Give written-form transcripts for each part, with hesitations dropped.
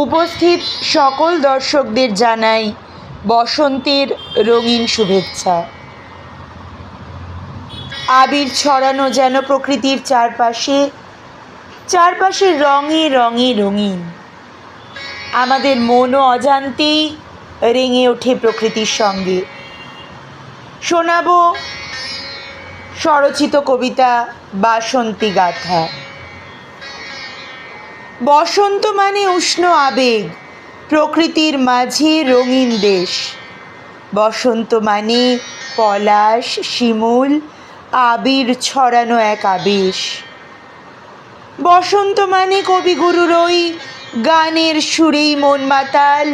উপস্থিত সকল দর্শকদের জানাই বসন্তের রঙিন শুভেচ্ছা। আবির ছড়ানো যেন প্রকৃতির চারপাশে রঙে রঙে রঙিন। আমাদের মনও অজান্তেই রেঙে ওঠে প্রকৃতির সঙ্গে। শোনাব স্বরচিত কবিতা বাসন্তী গাথা। বসন্ত মানে উষ্ণ আবেগ, প্রকৃতির মাঝে রঙিন দেশ। বসন্ত মানে পলাশ শিমুল, আবির ছড়ানো এক আবেশ। বসন্ত মানে কবিগুরুর ওই গানের সুরেই মন মাতাল।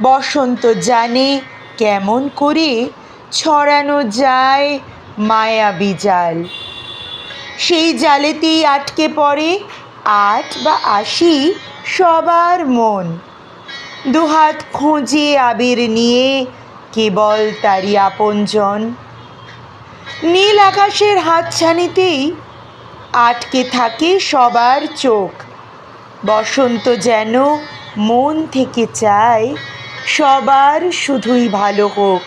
বসন্ত জানে কেমন করে ছড়ানো যায় মায়াবী জাল। সেই জালেতেই আটকে পড়ে 8 বা 80 সবার মন। দুহাত খোঁজে আবির নিয়ে কেবল তারই আপনজন। নীল আকাশের হাতছানিতেই আটকে থাকে সবার চোখ। বসন্ত যেন মন থেকে চায় সবার শুধুই ভালো হোক।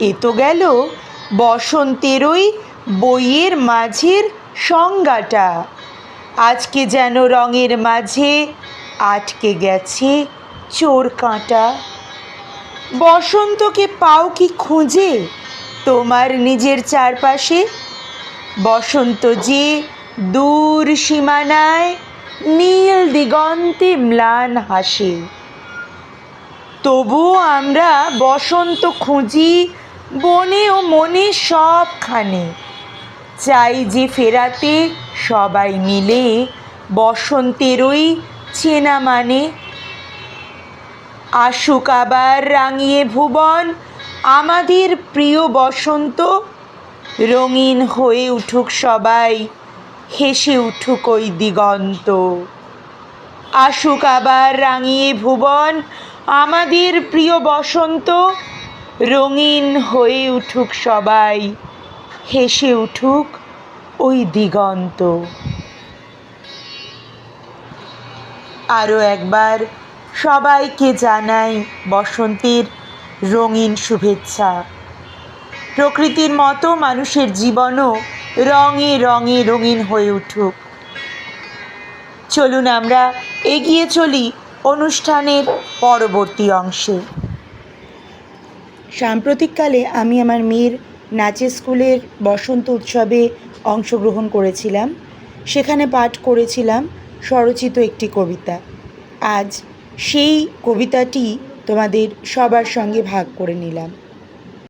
এ তো গেল বসন্তের ওই বইয়ের মাঝের সংজ্ঞাটা। আজকে যেন রঙের মাঝে আটকে গেছে চোর কাঁটা। বসন্তকে পাও কি খুঁজে তোমার নিজের চারপাশে? বসন্ত যে দূর সীমানায় নীল দিগন্তে ম্লান হাসে। তবুও আমরা বসন্ত খুঁজি বনে ও মনে সবখানে। চাই যে ফেরাতে সবাই মিলে বসন্তের ওই চেনা মানে। আসুক আবার রাঙিয়ে ভুবন আমাদের প্রিয় বসন্ত। রঙিন হয়ে উঠুক সবাই, হেসে উঠুক ওই দিগন্ত। আসুক আবার রাঙিয়ে ভুবন আমাদের প্রিয় বসন্ত। রঙিন হয়ে উঠুক সবাই, হেসে উঠুক ওই দিগন্ত। আরও একবার সবাইকে জানাই বসন্তের রঙিন শুভেচ্ছা। প্রকৃতির মতো মানুষের জীবনও রঙে রঙে রঙিন হয়ে উঠুক। চলুন আমরা এগিয়ে চলি অনুষ্ঠানের পরবর্তী অংশে। সাম্প্রতিককালে আমি আমার মেয়ের নাচের স্কুলের বসন্ত উৎসবে অংশগ্রহণ করেছিলাম। সেখানে পাঠ করেছিলাম স্বরচিত একটি কবিতা। আজ সেই কবিতাটি তোমাদের সবার সঙ্গে ভাগ করে নিলাম।